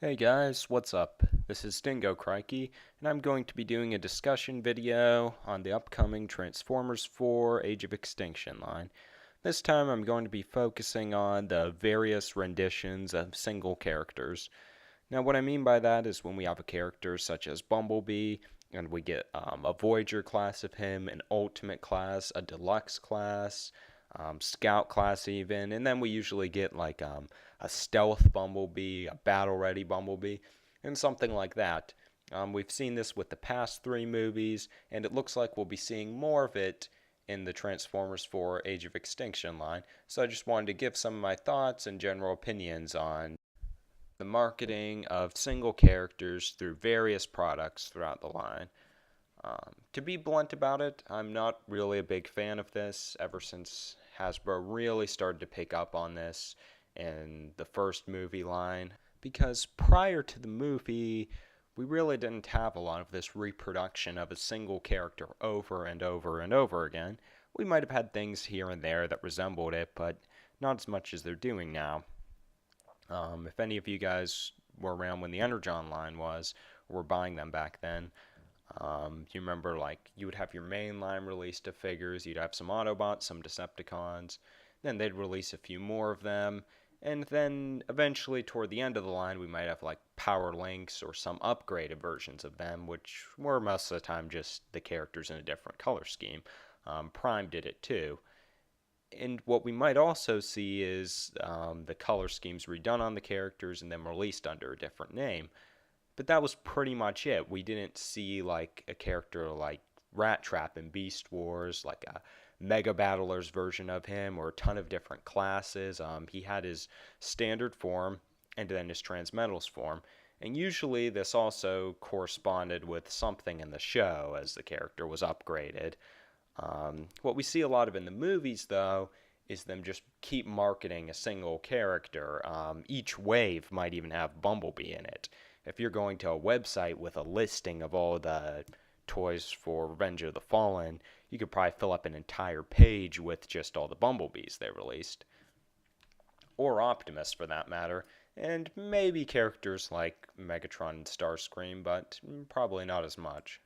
Hey guys, what's up? This is Dingo Crikey, and I'm going to be doing a discussion video on the upcoming Transformers 4 Age of Extinction line. This time I'm going to be focusing on the various renditions of single characters. Now what I mean by that is when we have a character such as Bumblebee, and we get a Voyager class of him, an Ultimate class, a Deluxe class, Scout class even, and then we usually get like a Stealth Bumblebee, a Battle Ready Bumblebee, and something like that. We've seen this with the past three movies, and it looks like we'll be seeing more of it in the Transformers 4 Age of Extinction line. So I just wanted to give some of my thoughts and general opinions on the marketing of single characters through various products throughout the line. To be blunt about it, I'm not really a big fan of this ever since Hasbro really started to pick up on this in the first movie line. Because prior to the movie, we really didn't have a lot of this reproduction of a single character over and over and over again. We might have had things here and there that resembled it, but not as much as they're doing now. If any of you guys were around when the Energon line was, or were buying them back then, you remember, like, you would have your main line released of figures, you'd have some Autobots, some Decepticons, then they'd release a few more of them, and then eventually toward the end of the line we might have like Power Links or some upgraded versions of them, which were most of the time just the characters in a different color scheme. Prime did it too. And what we might also see is the color schemes redone on the characters and then released under a different name. But that was pretty much it. We didn't see like a character like Rat Trap in Beast Wars, like a Mega Battlers version of him, or a ton of different classes. He had his standard form and then his Transmetals form. And usually this also corresponded with something in the show as the character was upgraded. What we see a lot of in the movies, though, is them just keep marketing a single character. Each wave might even have Bumblebee in it. If you're going to a website with a listing of all the toys for Revenge of the Fallen, you could probably fill up an entire page with just all the Bumblebees they released. Or Optimus, for that matter. And maybe characters like Megatron and Starscream, but probably not as much.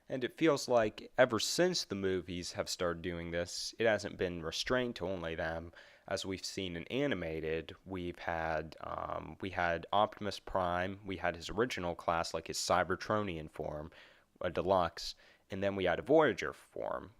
And it feels like ever since the movies have started doing this, it hasn't been restrained to only them. As we've seen in animated, we had Optimus Prime, we had his original class, like his Cybertronian form, a deluxe, and then we had a Voyager form,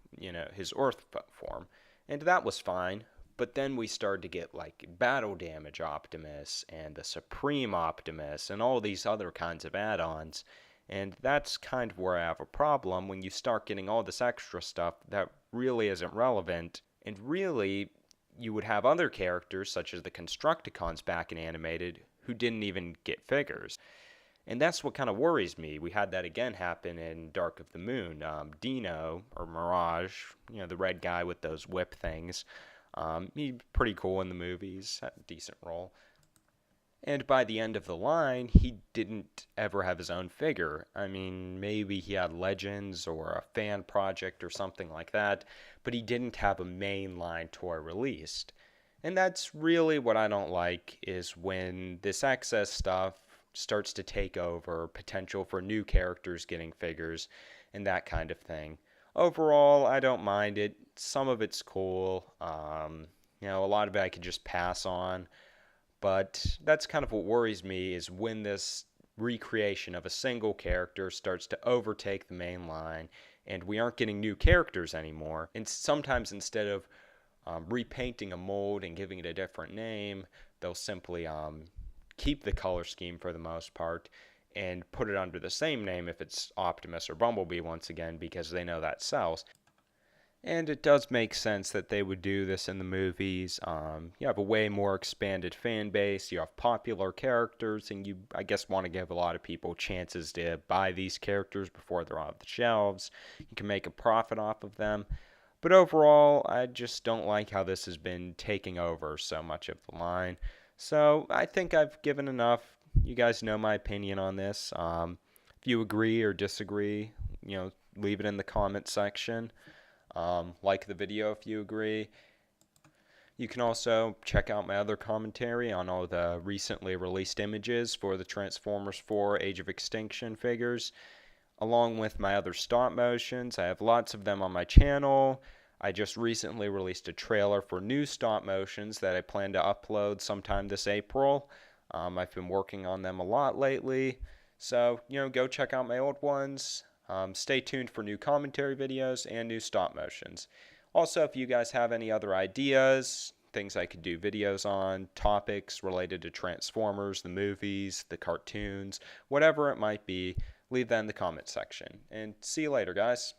his Earth form, and that was fine. But then we started to get like Battle Damage Optimus and the Supreme Optimus and all these other kinds of add-ons. And that's kind of where I have a problem when you start getting all this extra stuff that really isn't relevant. And really, you would have other characters, such as the Constructicons back in animated, who didn't even get figures. And that's what kind of worries me. We had that again happen in Dark of the Moon. Dino, or Mirage, the red guy with those whip things, he's pretty cool in the movies, had a decent role. And by the end of the line, he didn't ever have his own figure. I mean, maybe he had Legends or a fan project or something like that, but he didn't have a mainline toy released. And that's really what I don't like, is when this excess stuff starts to take over potential for new characters getting figures and that kind of thing. Overall, I don't mind it. Some of it's cool. A lot of it I could just pass on. But that's kind of what worries me, is when this recreation of a single character starts to overtake the main line and we aren't getting new characters anymore. And sometimes instead of repainting a mold and giving it a different name, they'll simply keep the color scheme for the most part and put it under the same name if it's Optimus or Bumblebee once again, because they know that sells. And it does make sense that they would do this in the movies. You have a way more expanded fan base, you have popular characters, and you, I guess, want to give a lot of people chances to buy these characters before they're off the shelves. You can make a profit off of them. But overall, I just don't like how this has been taking over so much of the line. So I think I've given enough. You guys know my opinion on this. If you agree or disagree, leave it in the comment section. Like the video if you agree. You can also check out my other commentary on all the recently released images for the Transformers 4 Age of Extinction figures, along with my other stop motions. I have lots of them on my channel. I just recently released a trailer for new stop motions that I plan to upload sometime this April. I've been working on them a lot lately, so go check out my old ones. Stay tuned for new commentary videos and new stop motions. Also, if you guys have any other ideas, things I could do videos on, topics related to Transformers, the movies, the cartoons, whatever it might be, leave that in the comment section. And see you later, guys.